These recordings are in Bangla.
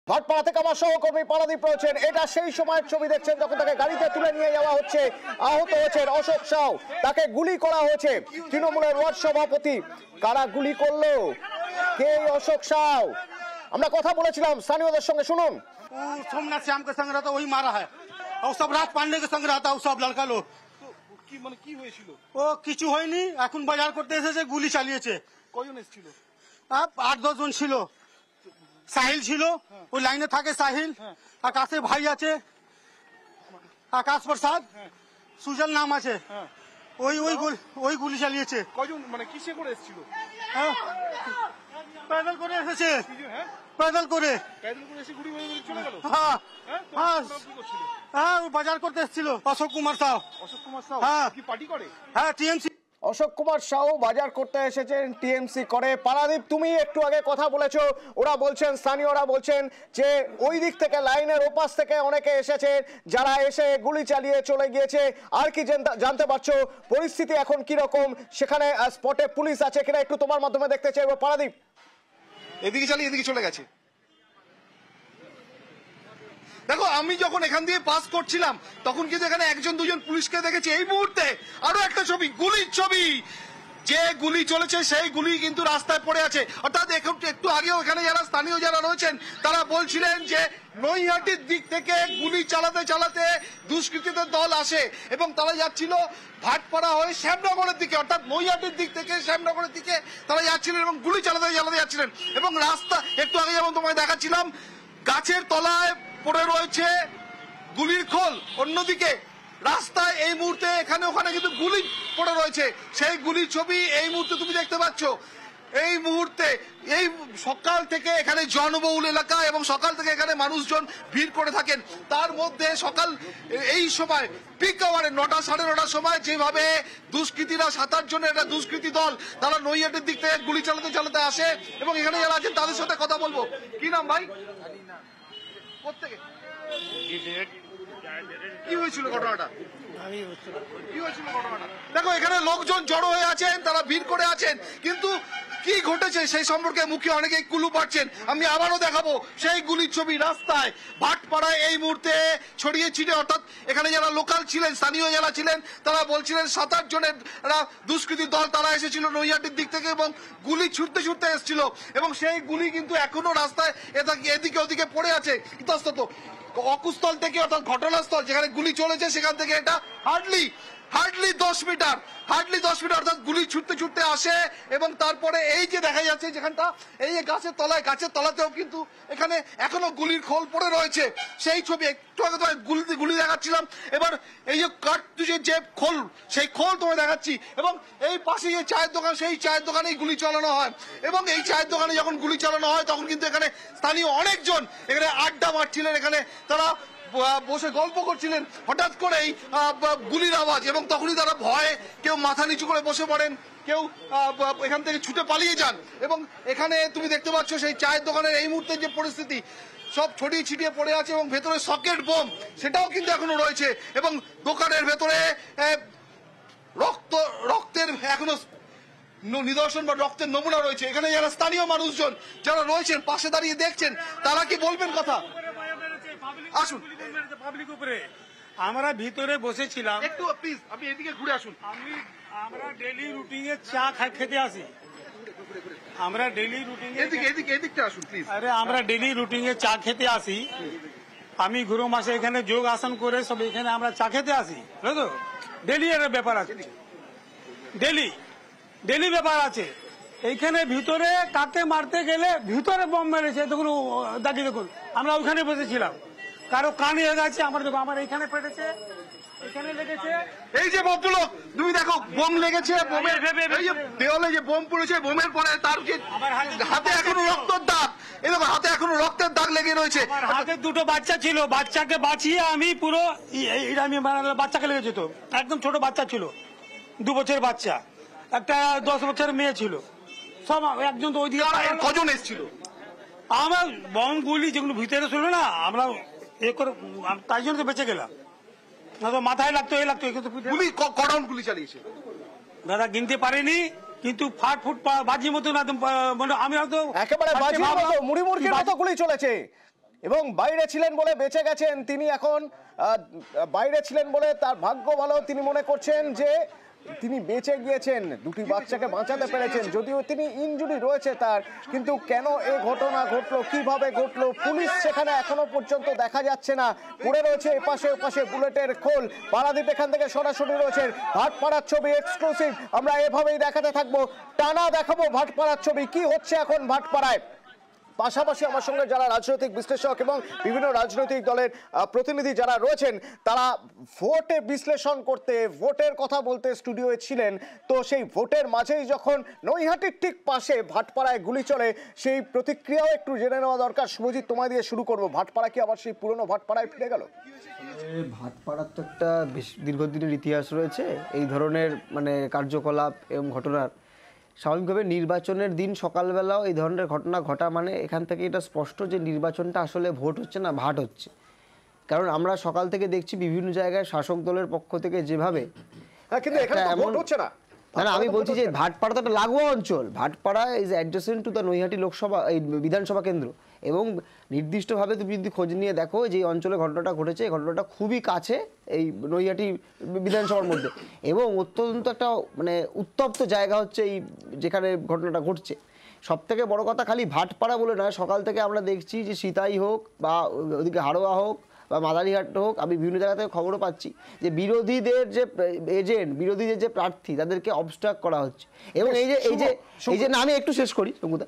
ভাটপাড়া থেকে আমার সহকর্মী পারাদীপ রয়েছেন। এটা সেই সময়ের ছবি দেখছেন যখন তাকে গাড়িতে তুলে নিয়ে যাওয়া হচ্ছে। আহত হয়েছেন অশোক সাউ, তাকে গুলি করা হয়েছে। তৃণমূলের ওয়ার্ড সভাপতি, কারা গুলি করলো, কে অশোক সাউ? আমরা কথা বলেছিলাম স্থানীয়দের সঙ্গে, শুনুন। सोमनाथ श्याम के संग रहता वही मारा है और सब राज पांडे के संग रहता सब लड़का लोग ও কিছু হয়নি। এখন বাজার করতে এসেছে, গুলি চালিয়েছে। কয়জন এসেছিল? 8-10 জন ছিল। সাহিল ছিল, ওই লাইনে থাকে সাহিল। আকাশের ভাই আছে, আকাশ প্রসাদ, সুজল নাম আছে। ওই গুলি চালিয়েছে। কয়জন মানে কিসে করে এসেছিল? पैदल করে এসেছে, पैदल করে এসে গুলি মেরে চলে গেল। হ্যাঁ হ্যাঁ, বাজার করতে এসেছিল অশোক কুমার সাউ। অশোক কুমার সাউ কি পার্টি করে? হ্যাঁ, টিএমসি। অশোক কুমার সাউ বাজার করতে এসেছেন, টিএমসি করে। পারাদীপ, তুমি একটু আগে কথা বলেছো, ওরা বলছেন, স্থানীয়রা বলছেন যে ওই দিক থেকে লাইনের ওপাশ থেকে অনেকে এসেছে, যারা এসে গুলি চালিয়ে চলে গিয়েছে। আর কি জানতে পারছো, পরিস্থিতি এখন কি রকম, সেখানে স্পটে পুলিশ আছে কিনা, একটু তোমার মাধ্যমে দেখতে চাইবো পারাদীপ। এদিকে চালিয়ে এদিকে চলে গেছে। দেখো, আমি যখন এখান দিয়ে পাস করছিলাম তখন কিন্তু এখানে 1-2 পুলিশকে দেখেছি। এই মুহূর্তে আরো একটা ছবি, গুলির ছবি। যে গুলি চলেছে সেই গুলি কিন্তু রাস্তায় পড়ে আছে। অর্থাৎ একটু আগেও এখানে যারা স্থানীয় যারা রয়েছেন তারা বলছিলেন যে নৈহাটির দিক থেকে গুলি চালাতে চালাতে দুষ্কৃতীদের দল আসে এবং তারা যাচ্ছিল ভাটপাড়া হয়ে শ্যামনগরের দিকে, অর্থাৎ নৈহাটির দিক থেকে শ্যামনগরের দিকে তারা যাচ্ছিলেন এবং গুলি চালাতে চালাতে যাচ্ছিলেন। এবং রাস্তা একটু আগে যেমন তোমায় দেখাচ্ছিলাম, গাছের তলায় পড়ে রয়েছে গুলির খোল, অন্যদিকে রাস্তায় এই মুহূর্তে এখানে ওখানে কিন্তু গুলি পড়ে রয়েছে। সেই গুলির ছবি এই মুহূর্তে তুমি দেখতে পাচ্ছ। এই মুহূর্তে এই সকাল থেকে এখানে জনবহুল এলাকা এবং সকাল থেকে এখানে মানুষজন ভিড় করে থাকেন। তার মধ্যে সকাল এই সময় পিক আওয়ারে 9টা সাড়ে 9টার সময় যেভাবে দুষ্কৃতীরা 7-8 জনের একটা দুষ্কৃতী দল তারা নৈহাটির দিক থেকে গুলি চালাতে চালাতে আসে এবং এখানে যারা আছেন তাদের সাথে কথা বলবো। কি নাম ভাই? কোত্থেকে? কি হয়েছিল ঘটনাটা? দেখো, এখানে লোকজন জড়ো হয়ে আছেন, তারা ভিড় করে আছেন, কিন্তু কি ঘটেছে সেই সম্পর্কে মুখে অনেকেই কুলু পাচ্ছেন। আমি আবারও দেখাবো সেই গুলির ছবি রাস্তায় ভাটপাড়ায় এই মুহূর্তে ছড়িয়ে ছিটে। অর্থাৎ এখানে যারা লোকাল ছিলেন, স্থানীয় যারা ছিলেন, তারা বলছিলেন 7-8 জনের দুষ্কৃতীর দল তারা এসেছিল নৈহাটির দিক থেকে এবং গুলি ছুটতে ছুটতে এসেছিল এবং সেই গুলি কিন্তু এখনো রাস্তায় এদিকে ওদিকে পড়ে আছে ইতস্তত। অকুস্থল থেকে, অর্থাৎ ঘটনাস্থল যেখানে গুলি চলেছে সেখান থেকে এটা হার্ডলি 10 মিটার অর্থাৎ গুলি ছুটতে ছুটতে আসে এবং তারপরে এই যে দেখা যাচ্ছে যেখানটা এই যে গাছের তলাতেও কিন্তু এখানে এখনো গুলির খোল পড়ে রয়েছে। সেই ছবি একটু আগে তোমায় গুলি দেখাচ্ছিলাম, এবার এই যে কার্তুজের যে খোল, সেই খোল তোমায় দেখাচ্ছি। এবং এই পাশে যে চায়ের দোকান, সেই চায়ের দোকানেই গুলি চালানো হয় এবং এই চায়ের দোকানে যখন গুলি চালানো হয় তখন কিন্তু এখানে স্থানীয় অনেকজন এখানে আড্ডা মারছিলেন, এখানে তারা বসে গল্প করছিলেন। হঠাৎ করেই গুলির আওয়াজ এবং তখনই তারা ভয়ে কেউ মাথা নিচু করে বসে পড়েন, কেউ এখান থেকে ছুটে পালিয়ে যান। এবং এখানে তুমি দেখতে পাচ্ছ সেই চায়ের দোকানের এই মুহূর্তে যে পরিস্থিতি, সব ছড়িয়ে ছিটিয়ে পড়ে আছে এবং ভেতরে সকেট বোম সেটাও কিন্তু এখনো রয়েছে এবং দোকানের ভেতরে রক্তের এখনো নিদর্শন বা রক্তের নমুনা রয়েছে। এখানে যারা স্থানীয় মানুষজন যারা রয়েছেন পাশে দাঁড়িয়ে দেখছেন, তারা কি বলবেন কথা? আসুন, পাবলিক উপরে আমরা ভিতরে বসেছিলাম। একটু প্লিজ আপনি এদিকে ঘুরে আসুন। আমরা ডেইলি রুটিনে চা খেতে আসি। আমরা ডেইলি রুটিনে এদিকটা আসুন প্লিজ। আরে আমরা ডেইলি রুটিনে চা খেতে আসি। আমি গুরু মাসে এখানে যোগ আসন করে সব এখানে আমরা চা খেতে আসি, বুঝলো? ডেইলি এর ব্যাপার আছে, ডেইলি ব্যাপার আছে। এইখানে ভিতরে কাকে মারতে গেলে ভিতরে বম মেরেছে, দেখুন দেখুন আমরা ওখানে বসেছিলাম, কারো কানে গেছে, আমার দেখো আমার এইখানে পেটেছে, এখানে লেগেছে। এই যে ভদ্রলোক তুমি দেখো বোম লেগেছে, বোমের এই যে দেওয়ালে যে বোম পড়েছে, বোমের পরে তার যে হাতে এখনো রক্তের দাগ, এই দেখো হাতে এখনো রক্তের দাগ লেগে রয়েছে। হাতে 2টো বাচ্চা ছিল, বাচ্চাকে বাঁচিয়ে আমি পুরো আমি বাচ্চাকে লেগেছে, তো একদম ছোট বাচ্চা ছিল, 2 বছরের বাচ্চা, একটা 10 বছরের মেয়ে ছিল, সব একজন তো ওই দিকে। কজন এসেছিল? আমার বম গুলি যেগুলো ভিতরে ছিল না, আমরা এ করে তাই জন্য তো বেঁচে গেলাম, না তো মাথায় লাগতো এ লাগতো। গুলি কড়াউন গুলি চালিয়েছে দাদা, গিনতে পারিনি, কিন্তু ফাট ফুট বাজির মতো না, আমি হয়তো একেবারে বাজির মতো মুড়ি মুড়কির মতো গুলি চলেছে। এবং বাইরে ছিলেন বলে বেঁচে গেছেন তিনি। এখন বাইরে ছিলেন বলে তার ভাগ্য ভালো, তিনি মনে করছেন যে তিনি বেঁচে গিয়েছেন, দুটি বাচ্চাকে বাঁচাতে পেরেছেন, যদিও তিনি ইনজুরি রয়েছে তার। কিন্তু কেন এই ঘটনা ঘটলো, কিভাবে ঘটলো, পুলিশ সেখানে এখনো পর্যন্ত দেখা যাচ্ছে না, পড়ে রয়েছে এপাশে ওপাশে বুলেটের খোল। পারাদীপ এখান থেকে সরাসরি রয়েছে, ভাটপাড়ার ছবি এক্সক্লুসিভ আমরা এভাবেই দেখাতে থাকবো, টানা দেখাবো ভাটপাড়ার ছবি কি হচ্ছে এখন ভাটপাড়ায়। পাশাপাশি আমার সঙ্গে যারা রাজনৈতিক বিশ্লেষক এবং বিভিন্ন রাজনৈতিক দলের প্রতিনিধি যারা রয়েছেন তারা ভোটে বিশ্লেষণ করতে, ভোটের কথা বলতে স্টুডিওয়ে ছিলেন। তো সেই ভোটের মাঝেই যখন নৈহাটির ঠিক পাশে ভাটপাড়ায় গুলি চলে, সেই প্রতিক্রিয়াও একটু জেনে নেওয়া দরকার। শুভজিৎ, তোমায় দিয়ে শুরু করবো, ভাটপাড়া কি আবার সেই পুরনো ভাটপাড়ায় ফিরে গেল? ভাটপাড়ার তো একটা বেশ দীর্ঘদিনের ইতিহাস রয়েছে এই ধরনের মানে কার্যকলাপ এবং ঘটনার। স্বাভাবিকভাবে নির্বাচনের দিন সকালবেলাও এই ধরনের ঘটনা ঘটা মানে এখান থেকে এটা স্পষ্ট যে নির্বাচনটা আসলে ভোট হচ্ছে না, ভাট হচ্ছে। কারণ আমরা সকাল থেকে দেখছি বিভিন্ন জায়গায় শাসক দলের পক্ষ থেকে যেভাবে কিন্তু এখানে তো ভোট হচ্ছে না। না, আমি বলছি যে ভাটপাড়া তো একটা লাগোয়া অঞ্চল, Bhatpara is adjacent to the Naihati Lok Sabha এই বিধানসভা কেন্দ্র, এবং নির্দিষ্টভাবে তুমি যদি খোঁজ নিয়ে দেখো যে অঞ্চলে ঘটনাটা ঘটেছে, এই ঘটনাটা খুবই কাছে এই নৈহাটি বিধানসভার মধ্যে, এবং অত্যন্ত একটা মানে উত্তপ্ত জায়গা হচ্ছে এই যেখানে ঘটনাটা ঘটছে। সব থেকে বড় কথা খালি ভাটপাড়া বলে নয়, সকাল থেকে আমরা দেখছি যে সিতাই হোক বা ওদিকে হাড়োয়া হোক বা মাদারিহাট হোক, আমি বিভিন্ন জায়গা থেকে খবরও পাচ্ছি যে বিরোধীদের যে এজেন্ট, বিরোধীদের যে প্রার্থী তাদেরকে অবস্ট্রাক্ট করা হচ্ছে। এবং এই যে না আমি একটু শেষ করি সঙ্গুদা,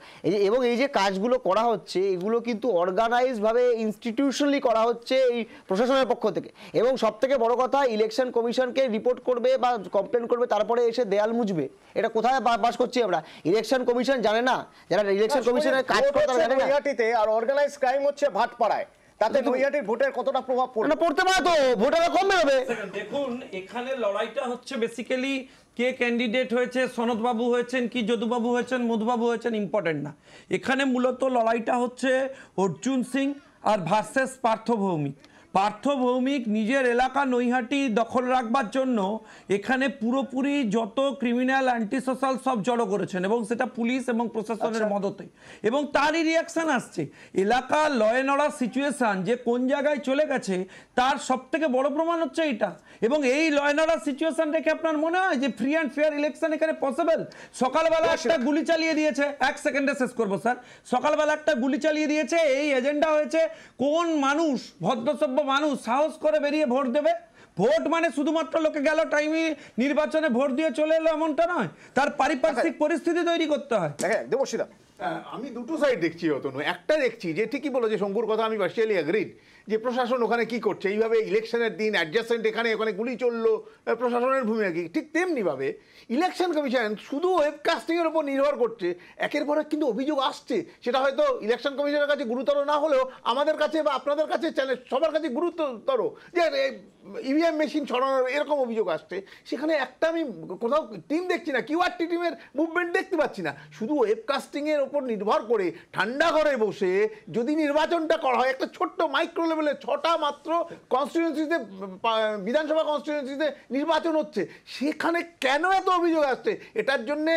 এবং এই যে কাজগুলো করা হচ্ছে এগুলো কিন্তু অর্গানাইজভাবে ইনস্টিটিউশনালি করা হচ্ছে এই প্রশাসনের পক্ষ থেকে। এবং সব থেকে বড় কথা, ইলেকশন কমিশনকে রিপোর্ট করবে বা কমপ্লেন করবে, তারপরে এসে দেয়াল মুছবে, এটা কোথায় বাস করছি আমরা? ইলেকশন কমিশন জানে না, যারা ইলেকশন কমিশনের কাজ করে তারা জানে না। আর অর্গানাইজ ক্রাইম হচ্ছে ভাটপাড়ায়, তাতে নৈহাটির ভোটের কতটা প্রভাব পড়তে পারে? তো ভোটাররা কম বেরোবে। দেখুন, এখানে লড়াইটা হচ্ছে বেসিক্যালি কে ক্যান্ডিডেট হয়েছে, সনদবাবু হয়েছেন কি যদুবাবু হয়েছেন, মধুবাবু হয়েছেন, ইম্পর্টেন্ট না। এখানে মূলত লড়াইটা হচ্ছে অর্জুন সিং আর ভার্সেস পার্থ ভৌমিক। পার্থ ভৌমিক নিজের এলাকা নৈহাটি দখল রাখবার জন্য এখানে পুরোপুরি যত ক্রিমিনাল অ্যান্টি সোশ্যাল সব জড়ো করেছেন, এবং সেটা পুলিশ এবং প্রশাসনের মদতে, এবং তারই রিয়াকশন আসছে। এলাকা ল অ্যান্ড অর্ডার সিচুয়েশন যে কোন জায়গায় চলে গেছে তার সব থেকে বড় প্রমাণ হচ্ছে এটা। এবং এই ল অ্যান্ড অর্ডার সিচুয়েশন দেখে আপনার মনে হয় যে ফ্রি অ্যান্ড ফেয়ার ইলেকশন এখানে পসিবল? সকালবেলা একটা গুলি চালিয়ে দিয়েছে, 1 সেকেন্ডে শেষ করবো স্যার, সকালবেলা একটা গুলি চালিয়ে দিয়েছে, এই এজেন্ডা হয়েছে কোন মানুষ, ভদ্রসভ্য মানুষ সাহস করে বেরিয়ে ভোট দেবে? ভোট মানে শুধুমাত্র লোকে গেল টাইমে নির্বাচনে ভোট দিয়ে চলে এলো এমনটা নয়, তার পারিপার্শ্বিক পরিস্থিতি তৈরি করতে হয়। দেবশ্রীদা, আমি দুটো সাইড দেখছি অতনু। একটা দেখছি যে ঠিকই বলো যে শঙ্কুর কথা আমি পার্সিয়ালি অ্যাগ্রিড যে প্রশাসন ওখানে কি করছে, এইভাবে ইলেকশনের দিন অ্যাডজাসেন্ট এখানে ওখানে গুলি চললো, প্রশাসনের ভূমিকা কি। ঠিক তেমনিভাবে ইলেকশন কমিশন শুধু ওয়েবকাস্টিংয়ের উপর নির্ভর করছে, একের পর এক কিন্তু অভিযোগ আসছে, সেটা হয়তো ইলেকশন কমিশনের কাছে গুরুতর না হলেও আমাদের কাছে বা আপনাদের কাছে সবার কাছে গুরুতর, যে ইভিএম মেশিন ছড়ানোর এরকম অভিযোগ আসছে। সেখানে একটা আমি কোথাও টিম দেখছি না, কিউআরটি টিমের মুভমেন্ট দেখতে পাচ্ছি না। শুধু ওয়েবকাস্টিংয়ের ওপর নির্ভর করে ঠান্ডা ঘরে বসে যদি নির্বাচনটা করা হয়, একটা ছোট্ট মাইক্রো লেভেলে 6টা মাত্র কনস্টিটিউয়েন্সিতে, বিধানসভা কনস্টিটিউয়েন্সিতে নির্বাচন হচ্ছে, সেখানে কেন এত অভিযোগ আসছে? এটার জন্য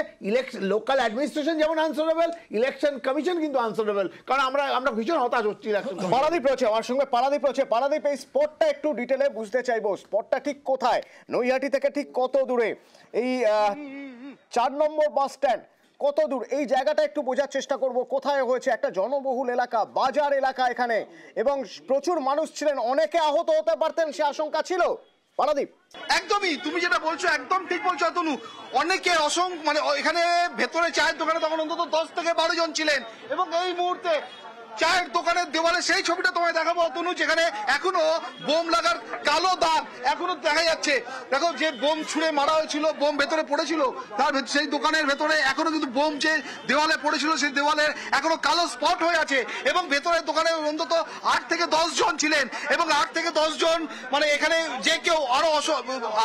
লোকাল অ্যাডমিনিস্ট্রেশন যেমন আনসারেবল, ইলেকশন কমিশন কিন্তু আনসারেবল। কারণ আমরা ভীষণ হতাশ হচ্ছি। পারাদীপ রয়েছে আমার সঙ্গে, পারাদীপ রয়েছে। পারাদীপ, এই স্পটটা একটু ডিটেলে বুঝতে চাইবো, স্পটটা ঠিক কোথায়, নৈহাটি থেকে ঠিক কত দূরে, এই 4 নম্বর বাস স্ট্যান্ড কত দূর, এই জায়গাটা একটু বোঝার চেষ্টা করব। কোথায় হয়েছে? একটা জনবহুল এলাকা, বাজার এলাকা এখানে, এবং প্রচুর মানুষ ছিলেন, অনেকে আহত হতে পারতেন সে আশঙ্কা ছিল। পারাদীপ, একদমই তুমি যেটা বলছো একদম ঠিক বলছো তনু। অনেকে মানে এখানে ভেতরে চায়ের দোকানে তখন অন্তত 10 থেকে 12 জন ছিলেন, এবং এই মুহূর্তে চায়ের দোকানের দেওয়ালে সেই ছবিটা তোমায় দেখাবো তনু, যেখানে এখনো বোম লাগার কালো দাগ এখনো দেখা যাচ্ছে। দেখো, যে বোম ছুঁড়ে মারা হয়েছিল, বোম ভেতরে পড়েছিল, তার সেই দোকানের ভেতরে এখনো কিন্তু বোম যে দেওয়ালে পড়েছিল সেই দেওয়ালের এখনো কালো স্পট হয়ে আছে। এবং ভেতরের দোকানে অন্তত 8 থেকে 10 জন ছিলেন, এবং 8 থেকে 10 জন মানে এখানে যে কেউ আরো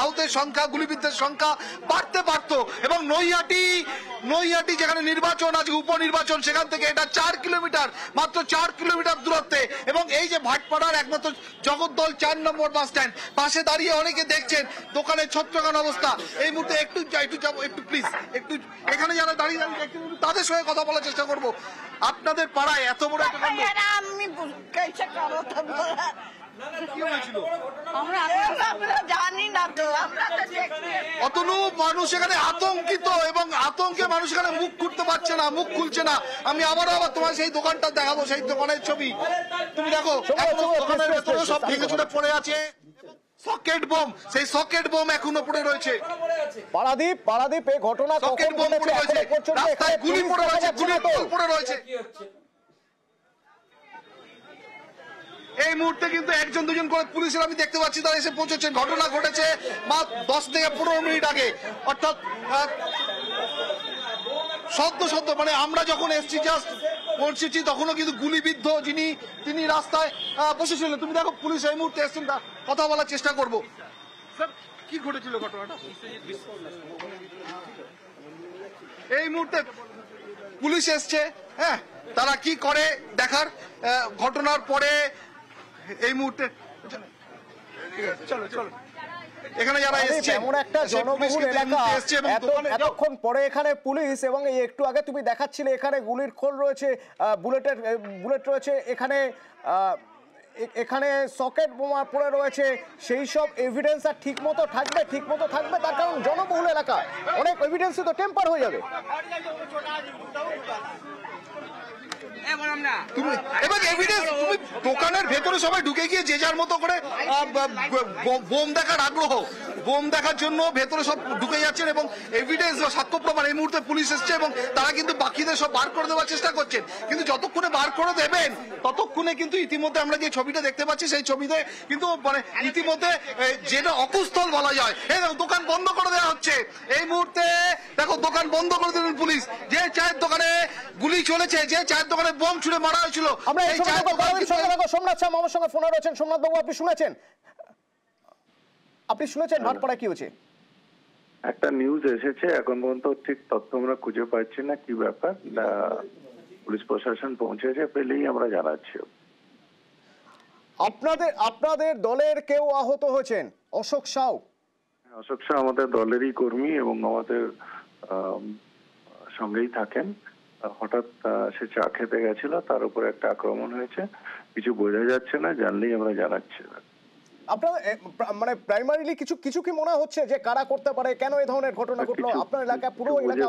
আহতের সংখ্যা, গুলিবিদ্ধের সংখ্যা বাড়তে পারত। এবং নৈহাটি যেখানে নির্বাচন আছে, উপনির্বাচন, সেখান থেকে এটা 4 কিলোমিটার, মাত্র 4 কিলোমিটার দূরত্বে। এবং এই যে ভাটপাড়ার একমাত্র জগদ্দল 4 নম্বর বাস স্ট্যান্ড, পাশে দাঁড়িয়ে অনেকে দেখছেন দোকানের ছত্রখান অবস্থা। এই মুহূর্তে একটু প্লিজ একটু এখানে যারা দাঁড়িয়ে দেখছেন তাদের সঙ্গে কথা বলার চেষ্টা করবো। আপনাদের পাড়ায় এত বড় একটা কাণ্ড আমি कैसे करो तुम কি হয়েছিল? আমরা জানি না তো আমরা তো দেখি অতনু মানুষ এখানে আতঙ্কিত এবং আতঙ্কে মানুষ এখানে মুখ খুলতে পারছে না, মুখ খুলছে না। আমি আবারও আবার তোমার সেই দোকানটা দেখাবো, সেই দোকানের ছবি তুমি দেখো, এখনো দোকানের ভেতরে সব ভেঙে চুরে পড়ে আছে। সকেট বোম, সেই সকেট বোম এখনো পড়ে রয়েছে। পারাদীপ এই ঘটনা সকেট বোম পড়ে রয়েছে, রাস্তায় গুলি পড়ে রয়েছে, গুলির টোল পড়ে রয়েছে। এই মুহূর্তে কিন্তু একজন দুজন করে পুলিশের আমি দেখতে পাচ্ছি তারা এসে পৌঁছেছেন। ঘটনা ঘটেছে মাত্র 10 থেকে 15 মিনিট আগে, অর্থাৎ সদ্য মানে আমরা যখন এসছি জাস্ট পৌঁছেছি তখনও কিন্তু গুলিবিদ্ধ তিনি রাস্তায় বসেছিলেন। তুমি দেখো পুলিশ এই মুহূর্তে এসছেন, কথা বলার চেষ্টা করবো। স্যার কি ঘটেছিল ঘটনাটা? এই মুহূর্তে পুলিশ এসছে, হ্যাঁ তারা কি করে দেখার ঘটনার পরে এই মুহূর্তে চলো এখানে যারা এসেছে এমন একটা জনবহুল এলাকা, এতক্ষণ পরে এখানে পুলিশ, এবং এই একটু আগে তুমি দেখাচ্ছিলে এখানে গুলির খোল রয়েছে, বুলেট রয়েছে, এখানে সকেট বোমা পড়ে রয়েছে, সেই সব এভিডেন্স আর ঠিক মতো থাকবে তার কারণ জনবহুল এলাকা, অনেক এভিডেন্সই তো টেম্পার হয়ে যাবে। এবং এভিডেন্স তুমি দোকানের ভেতরে সবাই ঢুকে গিয়ে যে যার মতো করে বোম দেখার আগ্রহ, বোম দেখার জন্য ভেতরে সব ঢুকে যাচ্ছেন এবং এভিডেন্স বা সাক্ষ্য প্রমাণ এই মুহূর্তে পুলিশ এসছে এবং তারা কিন্তু বাকিদের সব বার করে দেওয়ার চেষ্টা করছেন। কিন্তু যতক্ষণে বার করে দেবেন ততক্ষণে কিন্তু ইতিমধ্যে আমরা যে ছবিটা দেখতে পাচ্ছি সেই ছবিতে কিন্তু মানে ইতিমধ্যে যেটা অকুস্থল বলা যায়, এই দোকান বন্ধ করে দেওয়া হচ্ছে। এই মুহূর্তে দেখো দোকান বন্ধ করে দিলেন পুলিশ। যে চায়ের দোকানে গুলি চলেছে, যে চায়ের দোকানে বোম ছুড়ে মারা হয়েছিল, সোমনাথ শ্যাম আমার সঙ্গে ফোনে রয়েছেন। সোমনাথ বাবু, আপনি শুনেছেন ভাটপাড়ায় কি হয়েছে? একটা নিউজ এসেছে, এখন পর্যন্ত ঠিক তথ্য আমরা খুঁজে পাচ্ছি না কি ব্যাপার। পুলিশ প্রশাসন পৌঁছেছে, পেলেই আমরা জানাচ্ছি। আপনাদের দলের কেউ আহত হয়েছেন? অশোক সাউ আমাদের দলেরই কর্মী এবং আমাদের সঙ্গেই থাকেন। হঠাৎ সে চা খেতে গেছিল, তার উপরে একটা আক্রমণ হয়েছে, কিছু বোঝা যাচ্ছে না, জানলেই আমরা জানাচ্ছি। আপনাদের মানে প্রাইমারিলি কিছু কি মনে হচ্ছে যে কারা করতে পারে, কেন এই ধরনের ঘটনা ঘটলো? আপনার এলাকায় পুরো এলাকা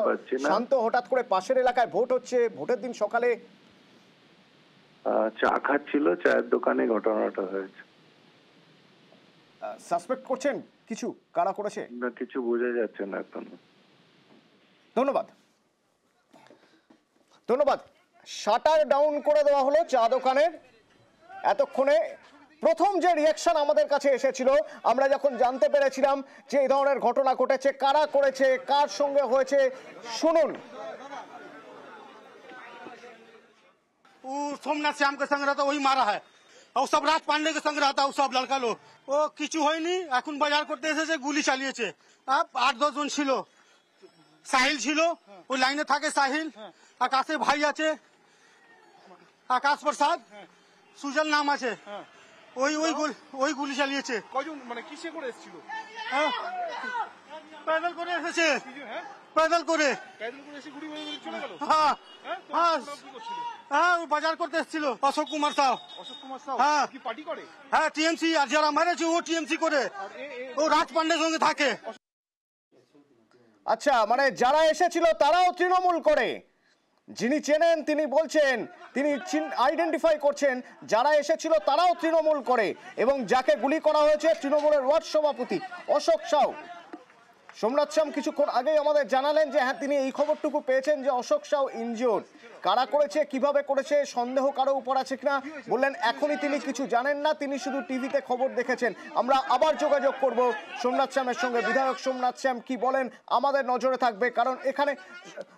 শান্ত, হঠাৎ করে পাশের এলাকায় ভোট হচ্ছে, ভোটের দিন সকালে চা খাচ্ছিল, চায়ের দোকানে ঘটনাটা হয়েছে। সাসপেক্ট করছেন কিছু কারা করেছে? না, কিছু বোঝা যাচ্ছে না এখন। ধন্যবাদ। শাটার ডাউন করে দেওয়া হলো চা দোকানের। এতক্ষণে প্রথম যে রিয়াকশন আমাদের কাছে এসেছিল, আমরা যখন জানতে পেরেছিলাম যে এই ধরনের ঘটনা ঘটেছে, কারা করেছে, কার সঙ্গে হয়েছে, শুনুন। वो सोमनाथ श्याम के संग रहता वही मारा है, और सब राज पांडे के संग रहता वो सब लड़का लोग। ও কিছু হয়নি, এখন বাজার করতে এসেছে, গুলি চালিয়েছে। 8-10 জন ছিল, সাহিল ছিল, ওই লাইনে থাকে সাহিল, আকাশের ভাই আছে আকাশ প্রসাদ, সুজল নাম আছে, ওই গুলি চালিয়েছে। কয়জন মানে কিসে করে এসেছিল? पैदल করে এসেছে, पैदल করে এসে গুলি মেরে চলে গেল। হ্যাঁ ও বাজার করতে এসেছিল। অশোক কুমার সাউ হ্যাঁ কি পার্টি করে? হ্যাঁ টিএমসি, আর যারা মারেছে ও টিএমসি করে, ও রাজ পান্ডের সঙ্গে থাকে। আচ্ছা, মানে যারা এসেছিল তারাও তৃণমূল করে? যিনি চেনেন তিনি বলছেন, তিনি আইডেন্টিফাই করছেন যারা এসেছিল তারাও তৃণমূল করে, এবং যাকে গুলি করা হয়েছে তৃণমূলের ওয়ার্ড সভাপতি অশোক সাউ। সোমনাথ শ্যাম কিছুক্ষণ আগেই আমাদের জানালেন যে হ্যাঁ তিনি এই খবরটুকু পেয়েছেন যে অশোক সাউ ইনজিওর্ড। কারা করেছে, কিভাবে করেছে, সন্দেহ কারো উপর আছে কিনা বললেন এখনই তিনি কিছু জানেন না, তিনি শুধু টিভিতে খবর দেখেছেন। আমরা আবার যোগাযোগ করব সোমনাথ শ্যামের সঙ্গে। বিধায়ক সোমনাথ শ্যাম কি বলেন আমাদের নজরে থাকবে, কারণ এখানে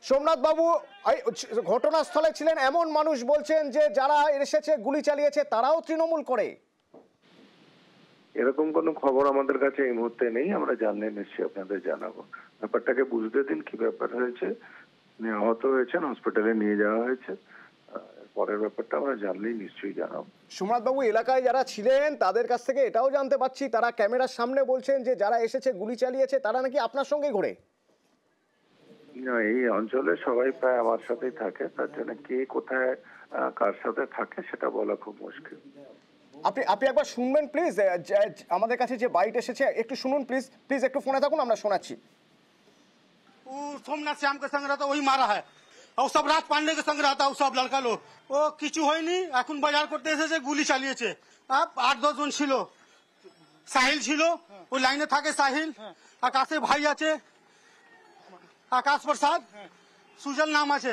সোমনাথ বাবু ঘটনাস্থলে ছিলেন। এমন মানুষ বলছেন যে যারা এসেছে গুলি চালিয়েছে তারাও তৃণমূল করে। এরকম কোনো খবর আমাদের কাছে এই মুহূর্তে নেই, আমরা জানলে নিশ্চয়ই আপনাদের জানাবো। ব্যাপারটাকে বুঝতে দিন কি ব্যাপার হয়েছে। আহত হয়েছেন, হসপিটালে নিয়ে যাওয়া হয়েছে, পরের ব্যাপারটা আমরা জানলেই নিশ্চয়ই জানাবো। সোমনাথ বাবু, এলাকায় যারা ছিলেন তাদের কাছ থেকে এটাও জানতে পাচ্ছি তারা ক্যামেরার সামনে বলছেন যে যারা এসেছে গুলি চালিয়েছে তারা নাকি আপনার সঙ্গেই ঘোরে। না, এই অঞ্চলে সবাই প্রায় আমার সাথেই থাকে, তার জন্য কে কোথায় কার সাথে থাকে সেটা বলা খুব মুশকিল। আপনি একবার শুনবেন প্লিজ, আমাদের কাছে যে বাইট এসেছে একটু শুনুন প্লিজ, প্লিজ একটু ফোনে থাকুন, আমরা শোনাচ্ছি। वो सोमनाथ श्याम के संग रहता वही मारा है, और सब राज पांडे के संग रहता वो सब लड़का लोग। ও কিছু হয়নি, এখন বাজার করতে এসেছে গুলি চালিয়েছে। 8-10 জন ছিল, সাহিল ছিল ওই লাইনে থাকে, সাহিল, আকাশের ভাই আছে আকাশ প্রসাদ, সুজল নাম আছে,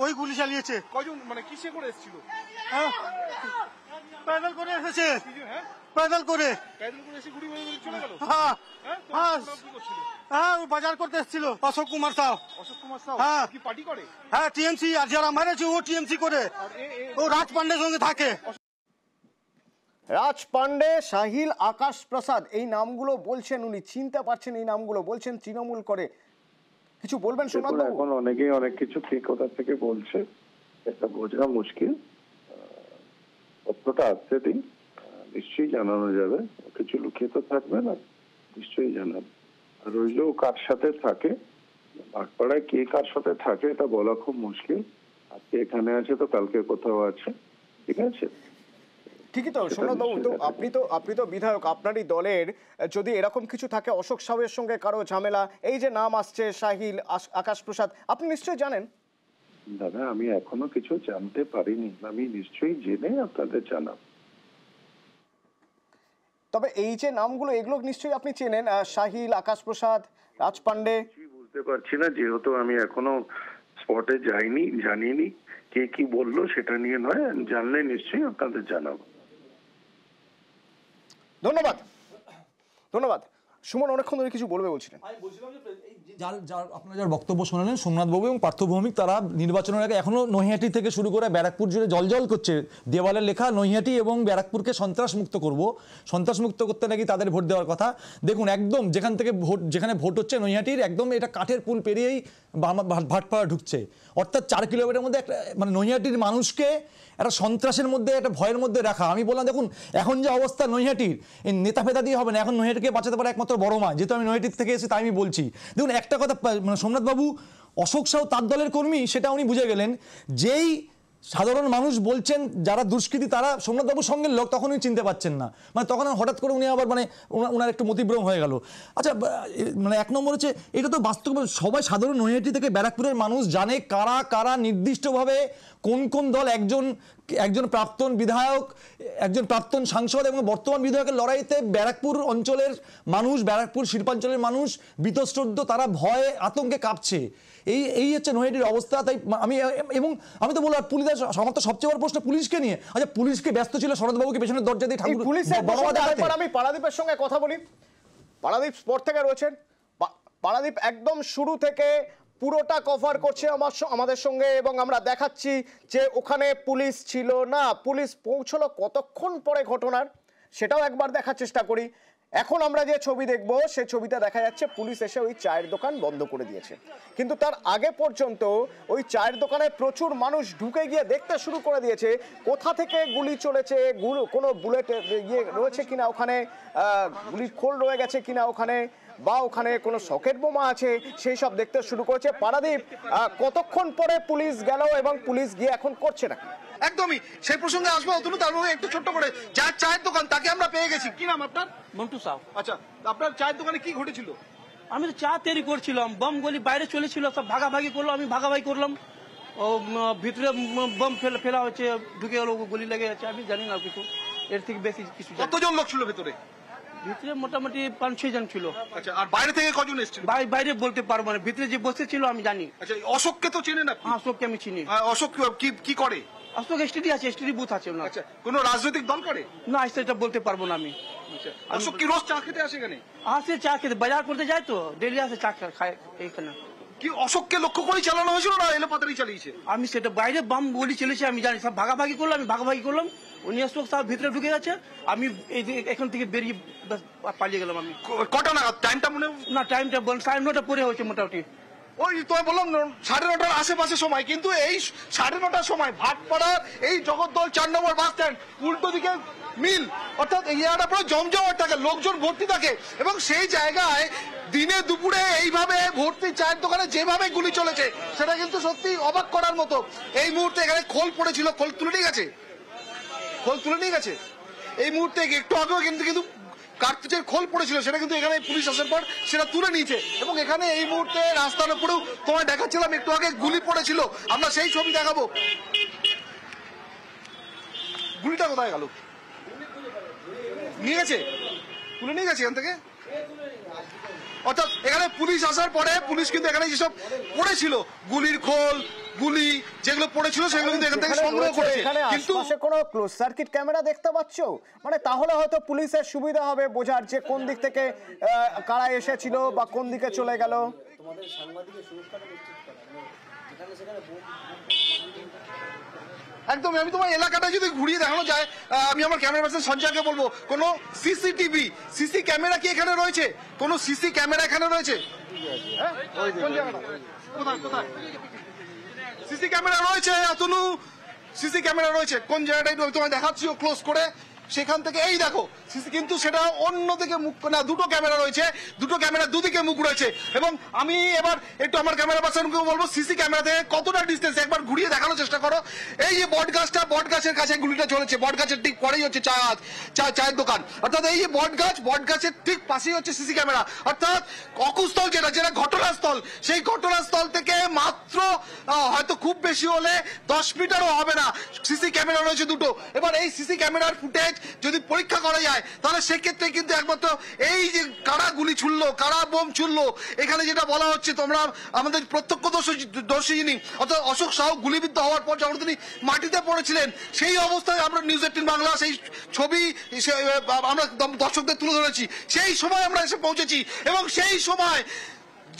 ওই গুলি চালিয়েছে। কজন মানে কিসে করে এসেছিল? पैदल করে এসেছে, पैदल করে এসে গুলি মেরে চলে গেল। হ্যাঁ হ্যাঁ হ্যাঁ, ও বাজার করতে এসেছিল। অশোক কুমার সাউ। অশোক কুমার সাউ হ্যাঁ কি পার্টি করে? হ্যাঁ টিএমসি, আর যারা মারেছে ও টিএমসি করে, ও রাজ পান্ডের সঙ্গে থাকে। রাজ পান্ডে, সাহিল, আকাশ প্রসাদ, এই নামগুলো বলছেন, উনি চিনতে পারছেন এই নামগুলো, বলছেন তৃণমূল করে। কিছু বলবেন সোমনাথ বাবু? এখন অনেকেই অনেক কিছু কে কোথা থেকে বলছে এটা বোঝা মুশকিল। তথ্যটা আসতে দিন, নিশ্চয়ই জানানো যাবে, কিছু লুকিয়ে তো থাকবে না, নিশ্চয়ই জানাবে। আর ওই যে কার সাথে থাকে, ভাটপাড়ায় কে কার সাথে থাকে এটা বলা খুব মুশকিল। আজকে এখানে আছে তো কালকে কোথাও আছে, ঠিক আছে? ঠিকই তো সোমনাথ বাবু, তো আপনি তো বিধায়ক, আপনারই দলের যদি এরকম কিছু থাকে, অশোক সাউয়ের সঙ্গে কারো ঝামেলা, এই যে নাম আসছে সাহিল, আকাশ প্রসাদ, আপনি নিশ্চয়ই জানেন। দাদা, আমি এখনো কিছু জানতে পারিনি, আমি নিশ্চয়ই জেনে আপনাদের জানাবো। তবে এই যে নামগুলো, এগুলো নিশ্চয়ই আপনি চেনেন, সাহিল, আকাশ প্রসাদ, রাজ পান্ডে। বুঝতে পারছি না, যেহেতু আমি এখনো স্পটে যাইনি, জানিনি কে কি বললো, সেটা নিয়ে নয়, জানলে নিশ্চয়ই আপনাদের জানাবো। ধন্যবাদ ধন্যবাদ। সুমন অনেকক্ষণ ধরে কিছু বলবে বলছিলেন। আপনারা যার বক্তব্য শোনালেন সোমনাথবাবু এবং পার্থ ভৌমিক, তারা নির্বাচনের আগে এখনো নৈহাটি থেকে শুরু করে ব্যারাকপুর জুড়ে জলজল করছে, দেওয়ালে লেখা নৈহাটি এবং ব্যারাকপুরকে সন্ত্রাসমুক্ত করব, সন্ত্রাসমুক্ত করতে নাকি তাদের ভোট দেওয়ার কথা। দেখুন, একদম যেখানে ভোট হচ্ছে নৈহাটির একদম এটা কাঠের পুল পেরিয়েই ভাটপাড়া ঢুকছে, অর্থাৎ 4 কিলোমিটারের মধ্যে একটা মানে নৈহাটির মানুষকে একটা সন্ত্রাসের মধ্যে, একটা ভয়ের মধ্যে রাখা। আমি বললাম দেখুন এখন যে অবস্থা নৈহাটির, এই নেতা ফেতা দিয়ে হবে না, এখন নৈহাটিকে বাঁচাতে পারে একমাত্র বড় মা, যেহেতু আমি নৈহাটির থেকে এসে তাই আমি বলছি। দেখুন একটা কথা, মানে সোমনাথবাবু, অশোক সাউ তার দলের কর্মী সেটা উনি বুঝে গেলেন, যেই সাধারণ মানুষ বলছেন যারা দুষ্কৃতী তারা সোমনাথবাবুর সঙ্গে লোক, তখন উনি চিনতে পারছেন না, মানে তখন হঠাৎ করে উনি আবার মানে ওনার একটু মতিভ্রম হয়ে গেল। আচ্ছা, মানে 1 নম্বর হচ্ছে এটা তো বাস্তব, সবাই সাধারণ নৈহাটি থেকে ব্যারাকপুরের মানুষ জানে কারা কারা নির্দিষ্টভাবে কোন কোন দল একজন প্রাক্তন বিধায়ক, একজন প্রাক্তন সাংসদ এবং বর্তমান বিধায়কের লড়াইতে ব্যারাকপুর অঞ্চলের মানুষ, ব্যারাকপুর শিল্পাঞ্চলের মানুষ বীতশ্রদ্ধ, তারা ভয়ে আতঙ্কে কাঁপছে। এই হচ্ছে নৈহাটির অবস্থা। তাই আমি তো বললাম পুলিশ, আমার তো সবচেয়ে বড় প্রশ্ন পুলিশকে নিয়ে। আচ্ছা, পুলিশকে ব্যস্ত ছিল শরৎবাবুকে পেছনের দরজা দিয়ে ঠাকুর। আমি পারাদীপের সঙ্গে কথা বলি, পারাদীপ স্পট থেকে রয়েছেন। পারাদীপ একদম শুরু থেকে পুরোটা কভার করছে আমাদের সঙ্গে, এবং আমরা দেখাচ্ছি যে ওখানে পুলিশ ছিল না, পুলিশ পৌঁছলো কতক্ষণ পরে ঘটনার, সেটাও একবার দেখার চেষ্টা করি। এখন আমরা যে ছবি দেখবো সে ছবিটা দেখা যাচ্ছে পুলিশ এসে ওই চায়ের দোকান বন্ধ করে দিয়েছে, কিন্তু তার আগে পর্যন্ত ওই চায়ের দোকানে প্রচুর মানুষ ঢুকে গিয়ে দেখতে শুরু করে দিয়েছে কোথা থেকে গুলি চলেছে, কোনো বুলেট ইয়ে রয়েছে কিনা ওখানে, গুলির খোল রয়ে গেছে কিনা ওখানে, বা ওখানে কোনো সকেট বোমা আছে, সেই সব দেখতে শুরু করেছে। পারাদীপ, কতক্ষণ পরে পুলিশ গেল এবং পুলিশ গিয়ে এখন করছে না? একদমই সেই প্রসঙ্গে আসবো, তুমি তার মধ্যে একটু ছোট্ট করে, যার চায়ের দোকান তাকে আমরা পেয়ে গেছি। কি নাম আপনার? মন্টু সাউ। আচ্ছা, আপনার চায়ের দোকানে কি ঘটেছিল? আমি তো চা তৈরি করছিলাম, বম গলি বাইরে চলেছিল, সব ভাগাভাগি করলো, আমি ভাগাভাগি করলাম, ও ভিতরে বম ফেলা হচ্ছে, ঢুকে গেল, গলি লেগে যাচ্ছে, আমি জানি না কিছু, এর থেকে বেশি কিছু। কতজন লোক ছিল ভেতরে? ভিতরে মোটামুটি 5-6 জন ছিল। আচ্ছা, আর বাইরে থেকে কজন এসেছিল? বাইরে বলতে পারবো না, ভিতরে যে বসেছিল আমি জানি। আচ্ছা, অশোককে তো চেনেন আপনি? অশোককে আমি চিনি। অশোক কি করে? অশোক এসটিডি আছে, এসটিডি বুথ আছে ওনার। আচ্ছা, কোন রাজনৈতিক দল করে? না, সেটা বলতে পারবো না আমি। অশোক কি রোজ চা খেতে আসে এখানে? আসে চা খেতে, বাজার করতে যায় তো, ডেলি আসে চা খায় এইখানে। কি অশোককে লক্ষ্য করে চালানো হয়েছিল না এলো পাতারি চালিয়েছে? আমি সেটা বাইরে বাম বলি চলেছে আমি জানি, সব ভাগাভাগি করলাম, আমি ভাগাভাগি করলাম, উনি অশোক সব ভিতরে ঢুকে গেছে, আমি এই এখান থেকে বেরিয়ে পালিয়ে গেলাম। আমি কটা নাগাদ? টাইমটা মনে না, টাইমটা 9:30 পরে হয়েছে মোটামুটি। ওই তো বললাম 9:30 আশেপাশে সময়, কিন্তু এই 9:30 সময় ভাটপাড়ার এই জগদ্দল 4 নম্বর বাস স্ট্যান্ড উল্টো দিকে মিল, অর্থাৎ এই জায়গাটা পুরো জমজমাট থাকে, লোকজন ভর্তি থাকে এবং সেই জায়গায় দিনে দুপুরে এইভাবে ভর্তি চায়ের দোকানে যেভাবে গুলি চলেছে সেটা কিন্তু সত্যি অবাক করার মতো। এই মুহূর্তে এখানে খোল পড়েছিল, খোল তুলে নিয়ে গেছে, খোল তুলে নিয়ে গেছে এই মুহূর্তে। একটু আগেও কিন্তু কার্তুজের খোল পড়েছিল, সেটা কিন্তু এখানে পুলিশ আসার পর সেটা তুলে নিয়েছে। এবং এখানে এই মুহূর্তে রাস্তার উপরেও তোমায় দেখাচ্ছিলাম একটু আগে গুলি পড়েছিল, আমরা সেই ছবি দেখাবো। গুলিটা কোথায় গেল? নিয়ে গেছে, তুলে নিয়ে গেছে এখান থেকে। অর্থাৎ এখানে পুলিশ আসার পরে পুলিশ কিন্তু এখানে যেসব পড়েছিল গুলির খোল, গুলি যেগুলো পড়েছিল সেগুলো কিন্তু এখান থেকে সংগ্রহ করেছে। কিন্তু কোনো ক্লোজ সার্কিট ক্যামেরা দেখতে পাচ্ছ? মানে তাহলে হয়তো পুলিশের সুবিধা হবে বোঝার যে কোন দিক থেকে কারা এসেছিল বা কোন দিকে চলে গেল। তোমাদের সাংবাদিকের সুরক্ষাটা নিশ্চিত করা, যেখানে সেখানে একদম। আমি তোমার এলাকাটা যদি ঘুরিয়ে দেখানো যায়, আমি আমার ক্যামেরা পার্সন সঞ্জয়কে বলবো, কোন সিসিটিভি সিসি ক্যামেরা কি এখানে রয়েছে? কোন সিসি ক্যামেরা এখানে রয়েছে? কোন জায়গাটা? কোথায় কোথায় সিসি ক্যামেরা রয়েছে? অতনু সিসি ক্যামেরা রয়েছে কোন জায়গাটায় তোমায় দেখাচ্ছি ক্লোজ করে। সেখান থেকে এই দেখো সিসি, কিন্তু সেটা অন্যদিকে মুখ না, দুটো ক্যামেরা রয়েছে, দুটো ক্যামেরা দুদিকে মুখ রয়েছে। এবং আমি এবার একটু আমার ক্যামেরা পার্সনকে বলবো সিসি ক্যামেরা থেকে কতটা ডিস্টেন্স একবার ঘুরিয়ে দেখানোর চেষ্টা করো। এই যে বট গাছটা, বট গাছের কাছে গুলিটা চলেছে, বট গাছের ঠিক পরেই হচ্ছে চায়ের দোকান। অর্থাৎ এই যে বট গাছের ঠিক পাশেই হচ্ছে সিসি ক্যামেরা। অর্থাৎ অকুস্থল যেটা ঘটনাস্থল, সেই ঘটনাস্থল থেকে মাত্র হয়তো খুব বেশি হলে 10 মিটারও হবে না সিসি ক্যামেরা রয়েছে দুটো। এবার এই সিসি ক্যামেরার ফুটেজ যদি পরীক্ষা করা যায় তাহলে সেক্ষেত্রে কিন্তু একমাত্র এই যে কারা গুলি ছুড়লো, কারা বোম ছুড়লো, এখানে যেটা বলা হচ্ছে, তোমরা আমাদের প্রত্যক্ষদর্শী যিনি অর্থাৎ অশোক সাহু গুলিবিদ্ধ হওয়ার পর যখন তিনি মাটিতে পড়েছিলেন সেই অবস্থায় আমরা নিউজ 18 বাংলা সেই ছবি আমরা দর্শকদের তুলে ধরেছি। সেই সময় আমরা এসে পৌঁছেছি এবং সেই সময়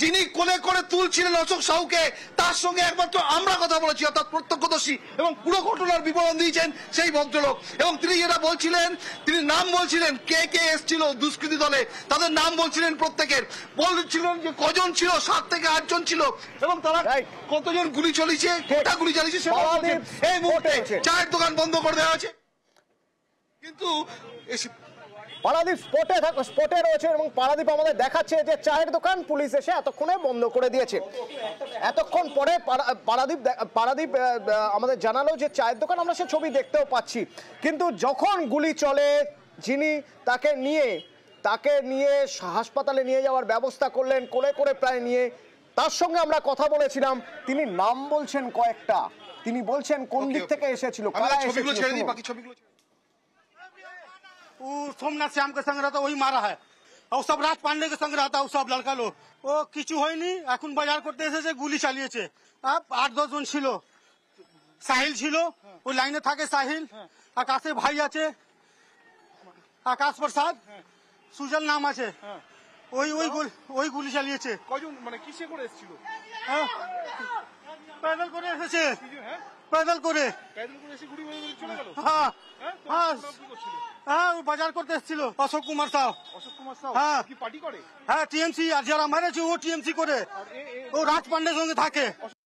যিনি কোলে করে তুলছিলেন অশোক সাহুকে, তার সঙ্গে একমাত্র আমরা কথা বলেছি, অর্থাৎ প্রত্যক্ষদর্শী, এবং পুরো ঘটনার বিবরণ দিয়েছেন সেই ভদ্রলোক। এবং তিনি যেটা বলছিলেন, তিনি নাম বলছিলেন কে কে এসেছিল দুষ্কৃতী দলে, তাদের নাম বলছিলেন প্রত্যেকের, বলছিলেন যে কজন ছিল, 7 থেকে 8 জন ছিল এবং তারা কতজন গুলি চলিয়েছে, কোটা গুলি চালিয়েছে সেটা বলছেন। এই মুহূর্তে চায়ের দোকান বন্ধ করে দেওয়া হয়েছে, কিন্তু পারাদীপ স্পটে রয়েছে এবং পারাদীপ আমাদের দেখাচ্ছে যে চায়ের দোকান পুলিশ এসে এতক্ষণে বন্ধ করে দিয়েছে। এতক্ষণ পরে পারাদীপ আমাদের জানালো যে চায়ের দোকান, আমরা সে ছবি দেখতেও পাচ্ছি। কিন্তু যখন গুলি চলে, যিনি তাকে নিয়ে হাসপাতালে নিয়ে যাওয়ার ব্যবস্থা করলেন, কোলে করে প্রায় নিয়ে, তার সঙ্গে আমরা কথা বলেছিলাম। তিনি নাম বলছেন কয়েকটা, তিনি বলছেন কোন দিক থেকে এসেছিল, কারা এসেছিল। वो सोमनाथ श्याम के संग रहता, वही मारा है। और सब राज पांडे के संग रहता, सब लड़का लोग ও কিছু হয়নি। এখন বাজার করতে এসেছে, গুলি চালিয়েছে। 8-10 জন ছিল, সাহিল ছিল, ওই লাইনে থাকে সাহিল, আকাশের ভাই আছে আকাশ প্রসাদ, সুজল নাম আছে, ওই গুলি চালিয়েছে। কয়জন মানে কিসে করে এসেছিল? पैदल করে এসেছে, पैदल করে এসে গুলি চলে গেল। হ্যাঁ হ্যাঁ, বাজার করতে এসেছিল অশোক কুমার সাউ। হ্যাঁ, কি পার্টি করে? হ্যাঁ টিএমসি, আর যারা মারেছে ও টিএমসি করে, ও রাজ পান্ডের সঙ্গে থাকে।